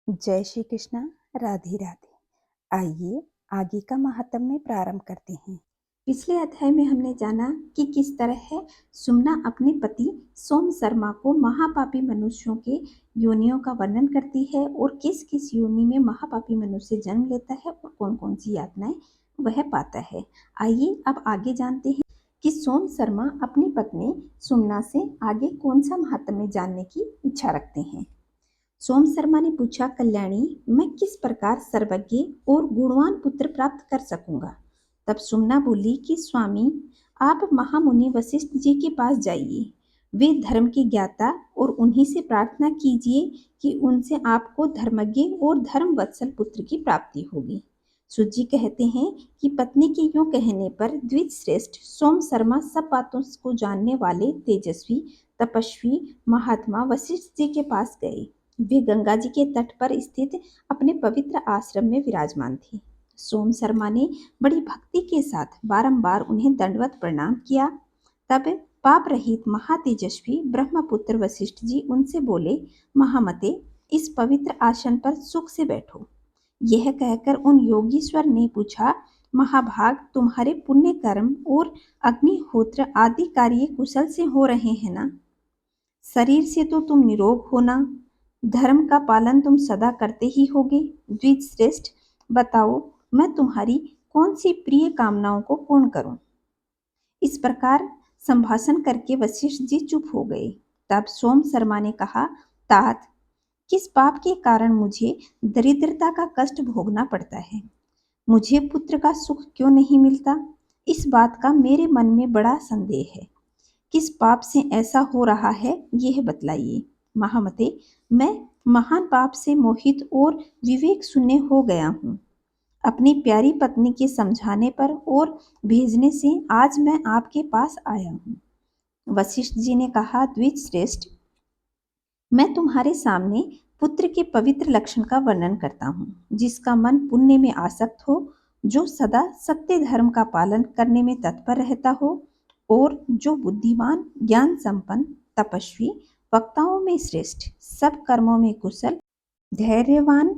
जय श्री कृष्णा। राधे राधे। आइए आगे का महात्म्य प्रारंभ करते हैं। पिछले अध्याय में हमने जाना कि किस तरह सुमना अपने पति सोम शर्मा को महापापी मनुष्यों के योनियों का वर्णन करती है और किस किस योनि में महापापी मनुष्य जन्म लेता है और कौन कौन सी यातनाएं वह पाता है। आइए अब आगे जानते हैं कि सोम शर्मा अपनी पत्नी सुमना से आगे कौन सा महात्म्य जानने की इच्छा रखते हैं। सोम शर्मा ने पूछा, कल्याणी, मैं किस प्रकार सर्वज्ञ और गुणवान पुत्र प्राप्त कर सकूंगा। तब सुमना बोली कि स्वामी, आप महामुनि वशिष्ठ जी के पास जाइए। वे धर्म के ज्ञाता और उन्हीं से प्रार्थना कीजिए कि उनसे आपको धर्मज्ञ और धर्म वत्सल पुत्र की प्राप्ति होगी। सूत जी कहते हैं कि पत्नी के यूं कहने पर द्विज श्रेष्ठ सोम शर्मा सब बातों को जानने वाले तेजस्वी तपस्वी महात्मा वशिष्ठ जी के पास गए। वे गंगा जी के तट पर स्थित अपने पवित्र आश्रम में विराजमान थे। सोम शर्मा ने बड़ी भक्ति के साथ बारंबार उन्हें दंडवत प्रणाम किया। तब पाप रहित महातेजस्वी ब्रह्मपुत्र वशिष्ठ जी उनसे बोले, महामते, इस पवित्र आसन पर सुख से बैठो। यह कहकर उन योगीश्वर ने पूछा, महाभाग, तुम्हारे पुण्य कर्म और अग्निहोत्र आदि कार्य कुशल से हो रहे हैं ना? शरीर से तो तुम निरोग हो ना? धर्म का पालन तुम सदा करते ही होगे। द्विज श्रेष्ठ, बताओ, मैं तुम्हारी कौन सी प्रिय कामनाओं को पूर्ण करूं। इस प्रकार संभाषण करके वशिष्ठ जी चुप हो गए। तब सोम शर्मा ने कहा, तात, किस पाप के कारण मुझे दरिद्रता का कष्ट भोगना पड़ता है? मुझे पुत्र का सुख क्यों नहीं मिलता? इस बात का मेरे मन में बड़ा संदेह है। किस पाप से ऐसा हो रहा है, यह बतलाइए। महामते, मैं महान पाप से मोहित और विवेक शून्य हो गया हूँ। अपनी प्यारी पत्नी के समझाने पर और भेजने से आज मैं आपके पास आया हूँ। वशिष्ठ जी ने कहा, द्विज श्रेष्ठ, मैं तुम्हारे सामने पुत्र के पवित्र लक्षण का वर्णन करता हूँ, जिसका मन पुण्य में आसक्त हो, जो सदा सत्य धर्म का पालन करने में तत्पर रहता हो और जो बुद्धिमान, ज्ञान संपन्न, तपस्वी, वक्ताओं में श्रेष्ठ, सब कर्मों में कुशल, धैर्यवान,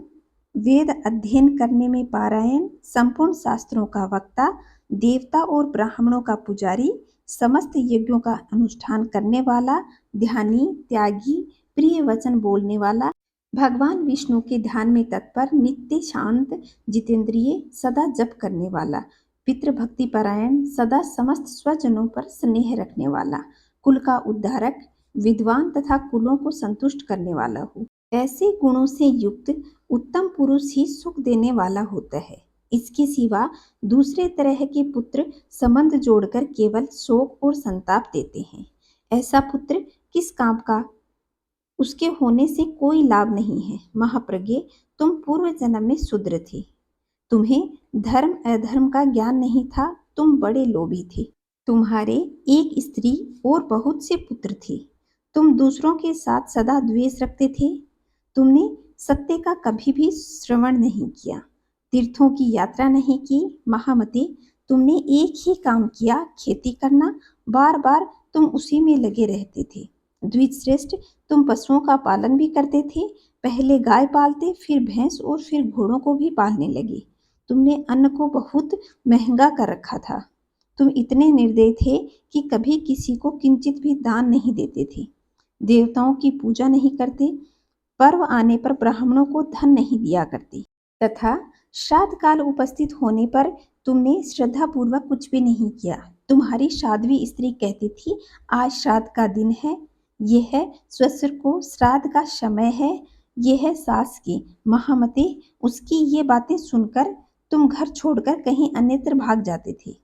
वेद अध्ययन करने में पारायण, संपूर्ण शास्त्रों का वक्ता, देवता और ब्राह्मणों का पुजारी, समस्त यज्ञों का अनुष्ठान करने वाला, ध्यानी, त्यागी, प्रिय वचन बोलने वाला, भगवान विष्णु के ध्यान में तत्पर, नित्य शांत, जितेंद्रिय, सदा जप करने वाला, पितृभक्ति परायण, सदा समस्त स्वजनों पर स्नेह रखने वाला, कुल का उद्धारक, विद्वान तथा कुलों को संतुष्ट करने वाला हो। ऐसे गुणों से युक्त उत्तम पुरुष ही सुख देने वाला होता है। इसके सिवा दूसरे तरह के पुत्र संबंध जोड़कर केवल शोक और संताप देते हैं। ऐसा पुत्र किस काम का? उसके होने से कोई लाभ नहीं है। महाप्रज्ञ, तुम पूर्व जन्म में शूद्र थे। तुम्हें धर्म अधर्म का ज्ञान नहीं था। तुम बड़े लोभी थे। तुम्हारे एक स्त्री और बहुत से पुत्र थे। तुम दूसरों के साथ सदा द्वेष रखते थे। तुमने सत्य का कभी भी श्रवण नहीं किया, तीर्थों की यात्रा नहीं की। महामते, तुमने एक ही काम किया, खेती करना। बार बार तुम उसी में लगे रहते थे। द्विज श्रेष्ठ, तुम पशुओं का पालन भी करते थे। पहले गाय पालते, फिर भैंस और फिर घोड़ों को भी पालने लगे। तुमने अन्न को बहुत महंगा कर रखा था। तुम इतने निर्दयी थे कि कभी किसी को किंचित भी दान नहीं देते थे। देवताओं की पूजा नहीं करते। पर्व आने पर ब्राह्मणों को धन नहीं दिया करते तथा श्राद्ध काल उपस्थित होने पर तुमने श्रद्धा पूर्वक कुछ भी नहीं किया। तुम्हारी साध्वी स्त्री कहती थी, आज श्राद्ध का दिन है, यह है ससुर को श्राद्ध का समय है, यह है सास की। महामते, उसकी ये बातें सुनकर तुम घर छोड़कर कहीं अन्यत्र भाग जाते थे।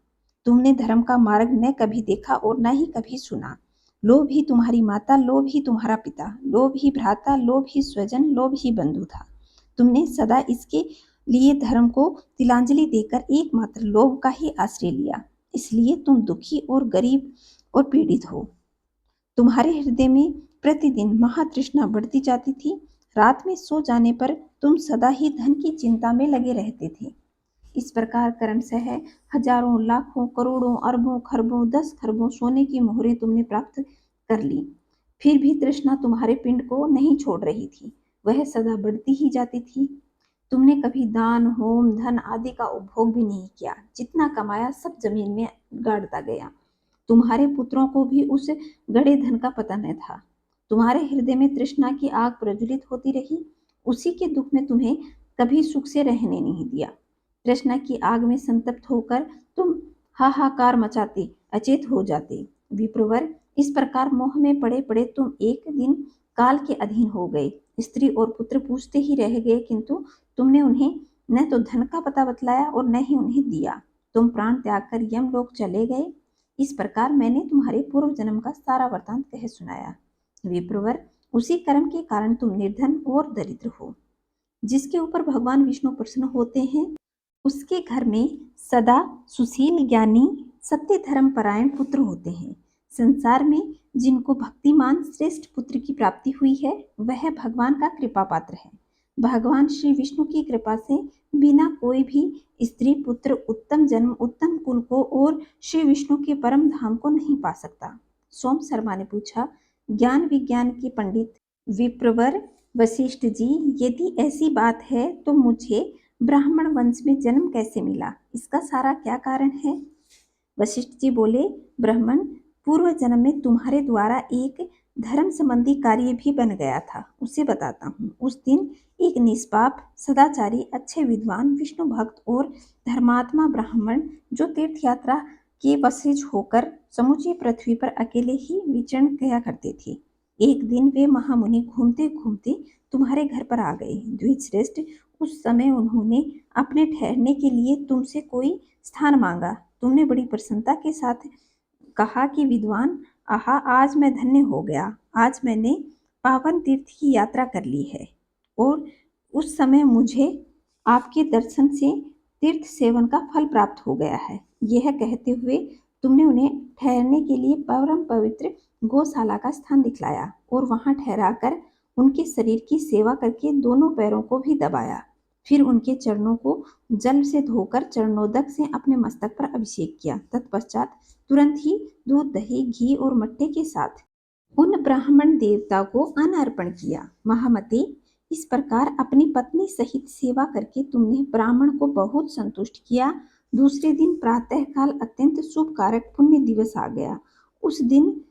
तुमने धर्म का मार्ग न कभी देखा और न ही कभी सुना। लोभ ही तुम्हारी माता, लोभ ही तुम्हारा पिता, लोभ ही भ्राता, लोभ ही स्वजन, लोभ ही बंधु था। तुमने सदा इसके लिए धर्म को तिलांजलि देकर एकमात्र लोभ का ही आश्रय लिया। इसलिए तुम दुखी और गरीब और पीड़ित हो। तुम्हारे हृदय में प्रतिदिन महातृष्णा बढ़ती जाती थी। रात में सो जाने पर तुम सदा ही धन की चिंता में लगे रहते थे। इस प्रकार क्रमशः हजारों, लाखों, करोड़ों, अरबों, खरबों, 10 खरबों सोने की मोहरें तुमने प्राप्त कर ली। फिर भी तृष्णा तुम्हारे पिंड को नहीं छोड़ रही थी। वह सदा बढ़ती ही जाती थी। तुमने कभी दान, होम, धन आदि का उपभोग भी नहीं किया। जितना कमाया सब जमीन में गाड़ता गया। तुम्हारे पुत्रों को भी उस गड़े धन का पता न था। तुम्हारे हृदय में तृष्णा की आग प्रज्वलित होती रही। उसी के दुख में तुम्हें कभी सुख से रहने नहीं दिया। तृष्णा की आग में संतप्त होकर तुम हाहाकार मचाते, अचेत हो जाते। विप्रवर, इस प्रकार मोह में पड़े पड़े तुम एक दिन काल के अधीन हो गए। स्त्री और पुत्र पूछते ही रह गए, किंतु तुमने उन्हें न तो धन का पता बतलाया और न ही उन्हें दिया। तुम प्राण त्याग कर यमलोक चले गए। इस प्रकार मैंने तुम्हारे पूर्व जन्म का सारा वृतांत कह सुनाया। विप्रवर, उसी कर्म के कारण तुम निर्धन और दरिद्र हो। जिसके ऊपर भगवान विष्णु प्रसन्न होते हैं, उसके घर में सदा सुशील, ज्ञानी, सत्य धर्म परायण पुत्र होते हैं। संसार में जिनको भक्तिमान श्रेष्ठ पुत्र की प्राप्ति हुई है, वह भगवान का कृपा पात्र है। भगवान श्री विष्णु की कृपा से बिना कोई भी स्त्री पुत्र उत्तम जन्म, उत्तम कुल को और श्री विष्णु के परम धाम को नहीं पा सकता। सोम शर्मा ने पूछा, ज्ञान विज्ञान के पंडित विप्रवर वशिष्ठ जी, यदि ऐसी बात है तो मुझे ब्राह्मण वंश में जन्म कैसे मिला? इसका सारा क्या कारण है? वशिष्ठ जी बोले, ब्राह्मण, पूर्व जन्म में तुम्हारे द्वारा एक धर्म संबंधी कार्य भी बन गया था। उसे बताता हूँ। उस दिन एक निष्पाप, सदाचारी, अच्छे विद्वान, विष्णु भक्त और धर्मात्मा ब्राह्मण, जो तीर्थ यात्रा के वशेज होकर समूची पृथ्वी पर अकेले ही विचरण किया करते थे, एक दिन वे महामुनि घूमते घूमते तुम्हारे घर पर आ गए। द्विजश्रेष्ठ, उस समय उन्होंने अपने ठहरने के लिए तुमसे कोई स्थान मांगा। तुमने बड़ी प्रसन्नता के साथ कहा कि विद्वान, आहा, आज मैं धन्य हो गया। आज मैंने पावन तीर्थ की यात्रा कर ली है और उस समय मुझे आपके दर्शन से तीर्थ सेवन का फल प्राप्त हो गया है। यह कहते हुए तुमने उन्हें ठहरने के लिए परम पवित्र गौशाला का स्थान दिखलाया और वहां ठहराकर उनके शरीर की सेवा करके दोनों पैरों को भी दबाया। फिर उनके चरणों को जल से धोकर चरणोदक से अपने मस्तक पर अभिषेक किया। तत्पश्चात तुरंत ही दूध, दही, घी और मट्ठे के साथ उन ब्राह्मण देवता को अन्न अर्पण किया। महामते, इस प्रकार अपनी पत्नी सहित सेवा करके तुमने ब्राह्मण को बहुत संतुष्ट किया। दूसरे दिन प्रातःकाल अत्यंत शुभ कारक पुण्य दिवस आ गया। उस दिन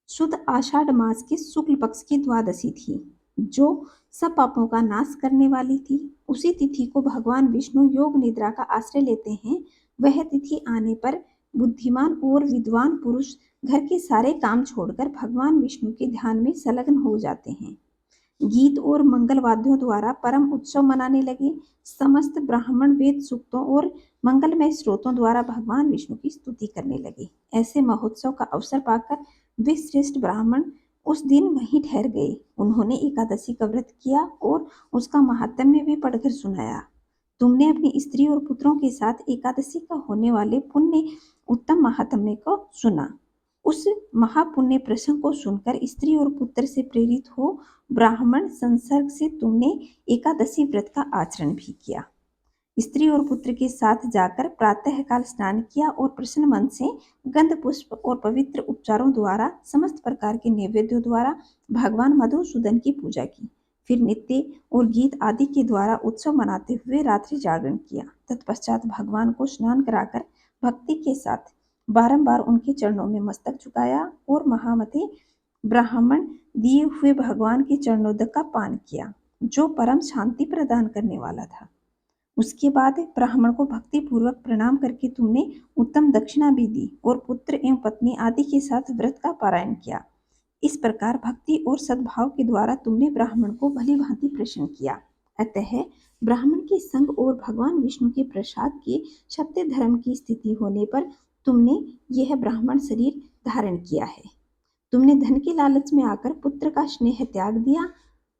शुद्ध आषाढ़ मास के शुक्ल पक्ष की द्वादशी थी, जो सब पापों का नाश करने वाली थी। उसी तिथि को भगवान विष्णु योग निद्रा का आश्रय लेते हैं। वह तिथि आने पर बुद्धिमान और विद्वान पुरुष घर के सारे काम छोड़कर भगवान विष्णु के ध्यान में संलग्न हो जाते हैं। गीत और मंगल वाद्यों द्वारा परम उत्सव मनाने लगे। समस्त ब्राह्मण वेद सूक्तों और मंगलमय स्रोतों द्वारा भगवान विष्णु की स्तुति करने लगे। ऐसे महोत्सव का अवसर पाकर वे श्रेष्ठ ब्राह्मण उस दिन वहीं ठहर गए। उन्होंने एकादशी का व्रत किया और उसका महात्म्य भी पढ़कर सुनाया। तुमने अपनी स्त्री और पुत्रों के साथ एकादशी का होने वाले पुण्य उत्तम महात्म्य को सुना। उस महापुण्य प्रसंग को सुनकर स्त्री और पुत्र से प्रेरित हो ब्राह्मण संसर्ग से तुमने एकादशी व्रत का आचरण भी किया। स्त्री और पुत्र के साथ जाकर प्रातःकाल स्नान किया और प्रसन्न मन से गंध, पुष्प और पवित्र उपचारों द्वारा, समस्त प्रकार के नैवेद्यों द्वारा भगवान मधुसूदन की पूजा की। फिर नृत्य और गीत आदि के द्वारा उत्सव मनाते हुए रात्रि जागरण किया। तत्पश्चात भगवान को स्नान कराकर भक्ति के साथ बारंबार उनके चरणों में मस्तक झुकाया और महामते ब्राह्मण दिए हुए भगवान के चरणोदक का पान किया, जो परम शांति प्रदान करने वाला था। उसके बाद ब्राह्मण को भक्ति पूर्वक प्रणाम करके तुमने उत्तम दक्षिणा भी दी और पुत्र एवं पत्नी आदि के साथ व्रत का पारायण किया। इस प्रकार भक्ति और सद्भाव के द्वारा तुमने ब्राह्मण को भली भांति प्रसन्न किया। अतः ब्राह्मण के संग और भगवान विष्णु के प्रसाद के सत्य धर्म की स्थिति होने पर तुमने यह ब्राह्मण शरीर धारण किया है। तुमने धन के लालच में आकर पुत्र का स्नेह त्याग दिया।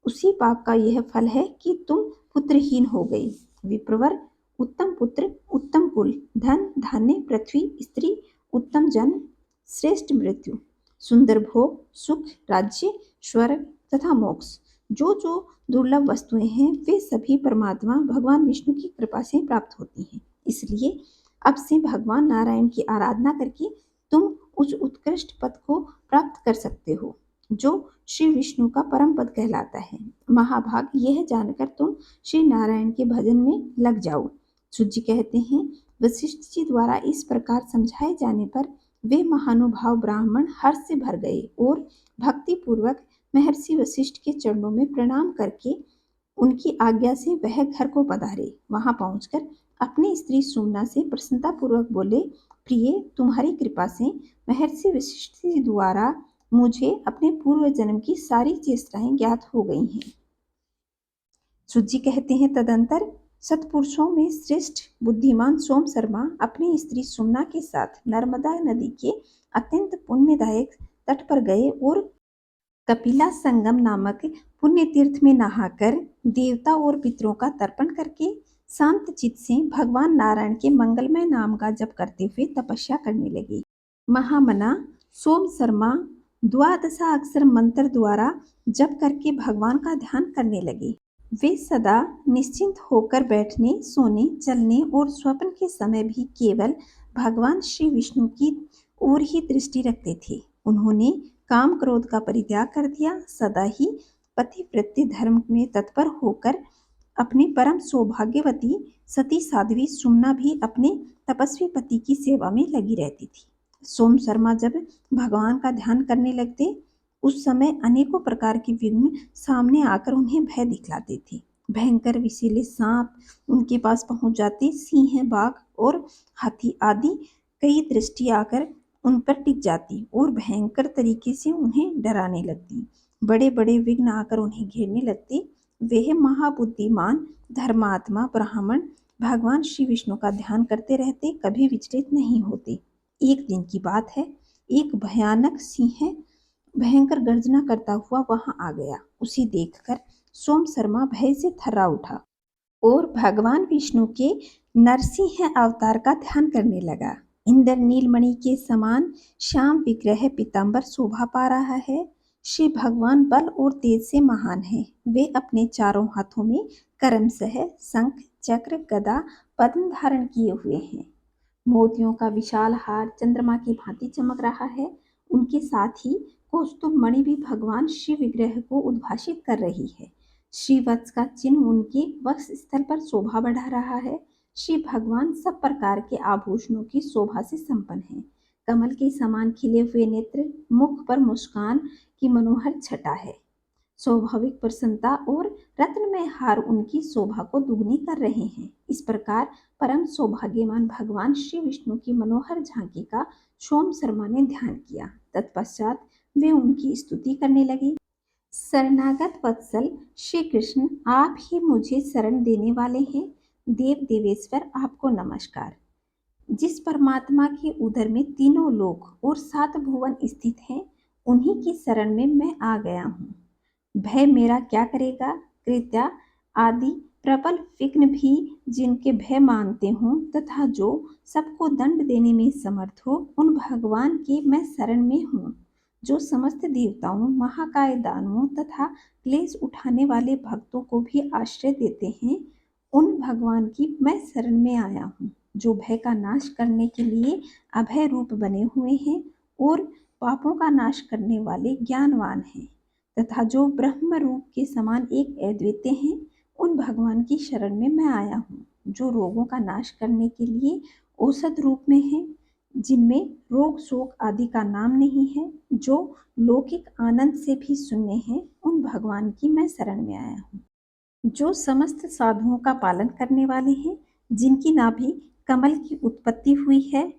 उसी पाप का यह फल है कि तुम पुत्रहीन हो गई। विप्रवर, उत्तम पुत्र, उत्तम कुल, धन, धान्य, पृथ्वी, स्त्री, उत्तम जन, श्रेष्ठ मृत्यु, सुंदर भोग, सुख, राज्य, स्वर्ग तथा मोक्ष, जो जो दुर्लभ वस्तुएं हैं, वे सभी परमात्मा भगवान विष्णु की कृपा से प्राप्त होती हैं। इसलिए अब से भगवान नारायण की आराधना करके तुम उस उत्कृष्ट पद को प्राप्त कर सकते हो। जो श्री विष्णु का परम पद कहलाता है। महाभाग, यह जानकर तुम श्री नारायण के भजन में लग जाओ। सूत जी कहते हैं, वशिष्ठ जी द्वारा इस प्रकार समझाए जाने पर वे महानुभाव ब्राह्मण हर्ष से भर गए और भक्ति पूर्वक महर्षि वशिष्ठ के चरणों में प्रणाम करके उनकी आज्ञा से वह घर को पधारे। वहां पहुंचकर अपनी स्त्री सुमना से प्रसन्नता पूर्वक बोले, प्रिय, तुम्हारी कृपा से महर्षि वशिष्ठ जी द्वारा मुझे अपने पूर्व जन्म की सारी चेष्टाएं ज्ञात हो गई हैं। सूत जी कहते हैं, तदंतर सत्पुरुषों में श्रेष्ठ बुद्धिमान सोम शर्मा अपनी स्त्री सुमना के साथ नर्मदा नदी के अत्यंत पुण्यदायक तट पर गए और कपिला संगम नामक पुण्य तीर्थ में नहाकर देवता और पितरों का तर्पण करके शांत चित्त से भगवान नारायण के मंगलमय नाम का जप करते हुए तपस्या करने लगे। महामना सोम शर्मा द्वादशाक्षर मंत्र द्वारा जप करके भगवान का ध्यान करने लगे। वे सदा निश्चिंत होकर बैठने, सोने, चलने और स्वप्न के समय भी केवल भगवान श्री विष्णु की ओर ही दृष्टि रखते थे। उन्होंने काम क्रोध का परित्याग कर दिया, सदा ही पतिव्रत धर्म में तत्पर होकर अपनी परम सौभाग्यवती सती साध्वी सुमना भी अपने तपस्वी पति की सेवा में लगी रहती थी। सोम शर्मा जब भगवान का ध्यान करने लगते, उस समय अनेकों प्रकार के विघ्न सामने आकर उन्हें भय दिखलाते थे। भयंकर विषैले सांप उनके पास पहुंच जाते, सिंह, बाघ और हाथी आदि कई दृष्टि आकर उन पर टिक जाती और भयंकर तरीके से उन्हें डराने लगती। बड़े बड़े विघ्न आकर उन्हें घेरने लगते। वे महाबुद्धिमान धर्मात्मा ब्राह्मण भगवान श्री विष्णु का ध्यान करते रहते, कभी विचलित नहीं होते। एक दिन की बात है, एक भयानक सिंह भयंकर गर्जना करता हुआ वहां आ गया। उसे देखकर सोम शर्मा भय से थर्रा उठा और भगवान विष्णु के नरसिंह अवतार का ध्यान करने लगा। इंद्र नीलमणि के समान श्याम विग्रह पीतांबर शोभा पा रहा है। श्री भगवान बल और तेज से महान है। वे अपने चारों हाथों में करमसह शंख, चक्र, गदा, पद्म धारण किए हुए हैं। मोतियों का विशाल हार चंद्रमा की भांति चमक रहा है। उनके साथ ही कौस्तुभ मणि भी भगवान श्री विग्रह को उद्भाषित कर रही है। श्रीवत्स का चिन्ह उनके वक्ष स्थल पर शोभा बढ़ा रहा है। श्री भगवान सब प्रकार के आभूषणों की शोभा से संपन्न है। कमल के समान खिले हुए नेत्र, मुख पर मुस्कान की मनोहर छटा है। स्वाभाविक प्रसन्नता और रत्नमय हार उनकी शोभा को दुगनी कर रहे हैं। इस प्रकार परम सौभाग्यवान भगवान श्री विष्णु की मनोहर झांकी का सोम शर्मा ने ध्यान किया। तत्पश्चात वे उनकी स्तुति करने लगे। शरणागत वत्सल श्री कृष्ण, आप ही मुझे शरण देने वाले हैं। देव देवेश्वर, आपको नमस्कार। जिस परमात्मा के उदर में तीनों लोक और 7 भुवन स्थित हैं, उन्हीं की शरण में मैं आ गया हूँ। भय मेरा क्या करेगा? कृत्या आदि प्रबल विघ्न भी जिनके भय मानते हों तथा जो सबको दंड देने में समर्थ हो, उन भगवान के मैं शरण में हूँ। जो समस्त देवताओं, महाकाय दानवों तथा क्लेश उठाने वाले भक्तों को भी आश्रय देते हैं, उन भगवान की मैं शरण में आया हूँ। जो भय का नाश करने के लिए अभय रूप बने हुए हैं और पापों का नाश करने वाले ज्ञानवान हैं तथा जो ब्रह्म रूप के समान एक अद्वितीय हैं, उन भगवान की शरण में मैं आया हूँ। जो रोगों का नाश करने के लिए औषध रूप में है, जिनमें रोग शोक आदि का नाम नहीं है, जो लौकिक आनंद से भी शून्य हैं, उन भगवान की मैं शरण में आया हूँ। जो समस्त साधुओं का पालन करने वाले हैं, जिनकी नाभि कमल की उत्पत्ति हुई है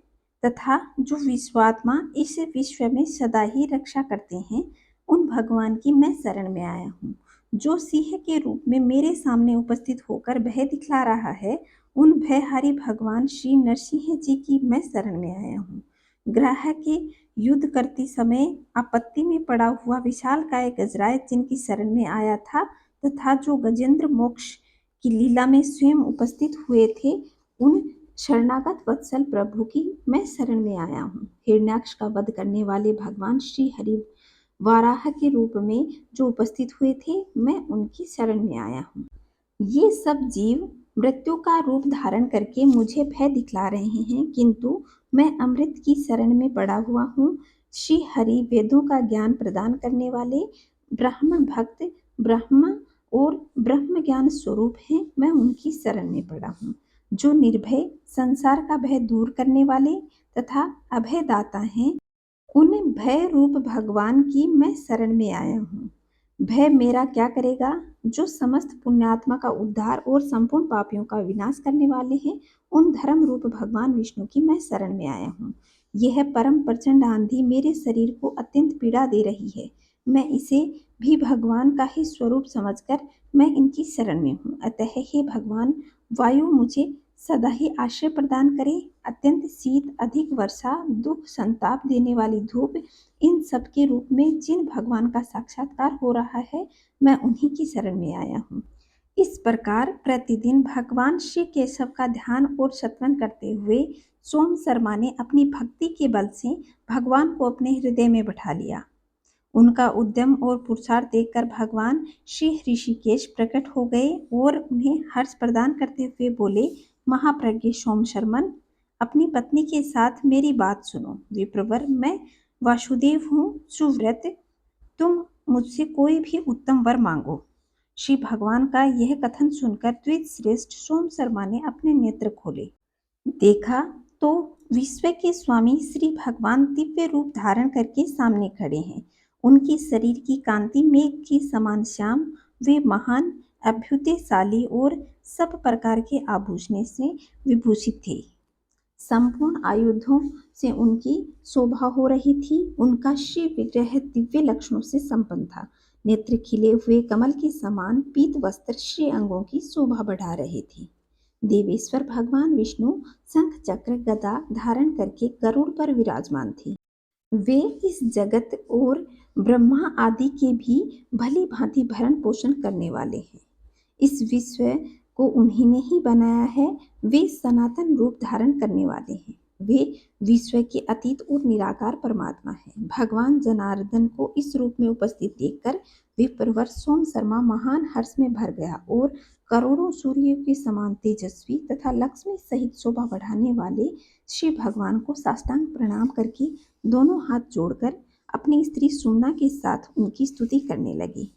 तथा जो विश्वात्मा इस विश्व में सदा ही रक्षा करते हैं, उन भगवान की मैं शरण में आया हूँ। जो सिंह के रूप में मेरे सामने उपस्थित होकर भय दिखला रहा है, उन भयहारी भगवान श्री नरसिंह जी की मैं शरण में आया हूँ। ग्रह के युद्ध करते समय आपत्ति में पड़ा हुआ विशालकाय गजराज जिनकी शरण में आया था तथा जो गजेंद्र मोक्ष की लीला में स्वयं उपस्थित हुए थे, उन शरणागत वत्सल प्रभु की मैं शरण में आया हूँ। हिरण्याक्ष का वध करने वाले भगवान श्री हरि वाराह के रूप में जो उपस्थित हुए थे, मैं उनकी शरण में आया हूँ। ये सब जीव मृत्यु का रूप धारण करके मुझे भय दिखला रहे हैं, किंतु मैं अमृत की शरण में पड़ा हुआ हूँ। श्री हरि वेदों का ज्ञान प्रदान करने वाले ब्राह्मण भक्त ब्रह्मा और ब्रह्म ज्ञान स्वरूप हैं। मैं उनकी शरण में पड़ा हूँ। जो निर्भय संसार का भय दूर करने वाले तथा अभयदाता हैं, उन भय रूप भगवान की मैं शरण में आया हूँ। भय मेरा क्या करेगा? जो समस्त पुण्यात्मा का उद्धार और संपूर्ण पापियों का विनाश करने वाले हैं, उन धर्म रूप भगवान विष्णु की मैं शरण में आया हूँ। यह परम प्रचंड आंधी मेरे शरीर को अत्यंत पीड़ा दे रही है। मैं इसे भी भगवान का ही स्वरूप समझकर मैं इनकी शरण में हूँ। अतः हे भगवान, वायु मुझे सदा ही आश्रय प्रदान करे। अत्यंत शीत, अधिक वर्षा, दुख, संताप देने वाली धूप, इन सब के रूप में जिन भगवान का साक्षात्कार हो रहा है, मैं उन्हीं की शरण में आया हूँ। इस प्रकार प्रतिदिन भगवान श्री केशव का ध्यान और सत्वन करते हुए सोम शर्मा ने अपनी भक्ति के बल से भगवान को अपने हृदय में बैठा लिया। उनका उद्यम और पुरुषार्थ देखकर भगवान श्री ऋषिकेश प्रकट हो गए और उन्हें हर्ष प्रदान करते हुए बोले, महाप्रज्ञ सोम शर्मन, अपनी पत्नी के साथ मेरी बात सुनो। विप्रवर, मैं वासुदेव हूँ, सुव्रत। तुम मुझसे कोई भी उत्तम वर मांगो। श्री भगवान का यह कथन सुनकर द्विज श्रेष्ठ सोम शर्मा ने अपने नेत्र खोले। देखा तो विश्व के स्वामी श्री भगवान दिव्य रूप धारण करके सामने खड़े हैं। उनकी शरीर की कांति मेघ की समान श्याम। वे महान, अभ्युदयशाली और सब प्रकार के आभूषण से विभूषित थे। संपूर्ण आयुधों से उनकी शोभा हो रही थी। उनका श्री विग्रह दिव्य लक्षणों से संपन्न था। नेत्र खिले हुए कमल के समान पीत वस्त्र श्री अंगों की शोभा बढ़ा रहे थे। देवेश्वर भगवान विष्णु शंख चक्र गदा धारण करके गरुड़ पर विराजमान थे। वे इस जगत और ब्रह्मा आदि के भी भली भांति भरण पोषण करने वाले हैं। इस विश्व को उन्हीं ने ही बनाया है। वे सनातन रूप धारण करने वाले हैं। वे विश्व के अतीत और निराकार परमात्मा हैं। भगवान जनार्दन को इस रूप में उपस्थित देखकर विप्रवर सोम शर्मा महान हर्ष में भर गया और करोड़ों सूर्यों के समान तेजस्वी तथा लक्ष्मी सहित शोभा बढ़ाने वाले श्री भगवान को साष्टांग प्रणाम करके दोनों हाथ जोड़कर अपनी स्त्री सुमना के साथ उनकी स्तुति करने लगे।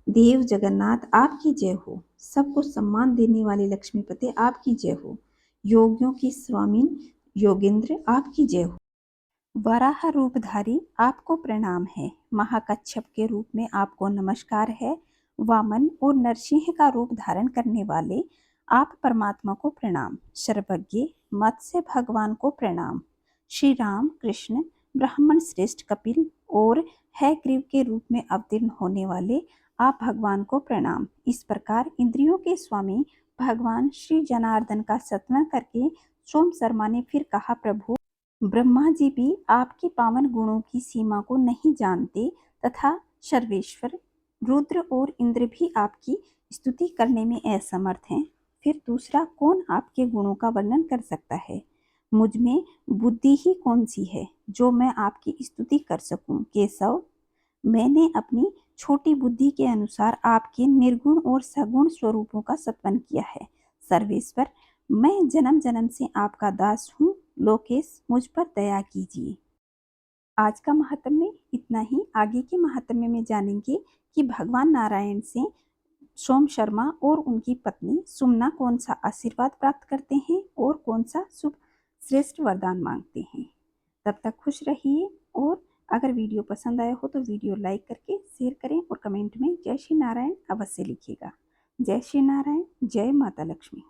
देव जगन्नाथ आपकी जय हो। सबको सम्मान देने वाले लक्ष्मीपते आपकी जय हो। योगियों की स्वामी योगेंद्र आपकी जय हो। वराह रूपधारी आपको प्रणाम है। महाकच्छप के रूप में आपको नमस्कार है। वामन और नरसिंह का रूप धारण करने वाले आप परमात्मा को प्रणाम। सर्वज्ञ मत्स्य भगवान को प्रणाम। श्री राम कृष्ण ब्राह्मण श्रेष्ठ कपिल और हयग्रीव के रूप में अवतीर्ण होने वाले आप भगवान को प्रणाम। इस प्रकार इंद्रियों के स्वामी भगवान श्री जनार्दन का सत्वन करके सोम शर्मा ने फिर कहा, प्रभु, ब्रह्मा जी भी आपके पावन गुणों की सीमा को नहीं जानते तथा सर्वेश्वर रुद्र और इंद्र भी आपकी स्तुति करने में असमर्थ हैं। फिर दूसरा कौन आपके गुणों का वर्णन कर सकता है? मुझ में बुद्धि ही कौन सी है जो मैं आपकी स्तुति कर सकूं? केशव, मैंने अपनी छोटी बुद्धि के अनुसार आपके निर्गुण और सगुण स्वरूपों का सत्वन किया है। सर्वेश्वर, मैं जन्म जन्म से आपका दास हूँ। लोकेश, मुझ पर दया कीजिए। आज का महात्म्य इतना ही। आगे के महात्म्य में जानेंगे कि भगवान नारायण से सोम शर्मा और उनकी पत्नी सुमना कौन सा आशीर्वाद प्राप्त करते हैं और कौन सा शुभ श्रेष्ठ वरदान मांगते हैं। तब तक खुश रहिए और अगर वीडियो पसंद आया हो तो वीडियो लाइक करके शेयर करें और कमेंट में जय श्री नारायण अवश्य लिखिएगा। जय श्री नारायण, जय माता लक्ष्मी।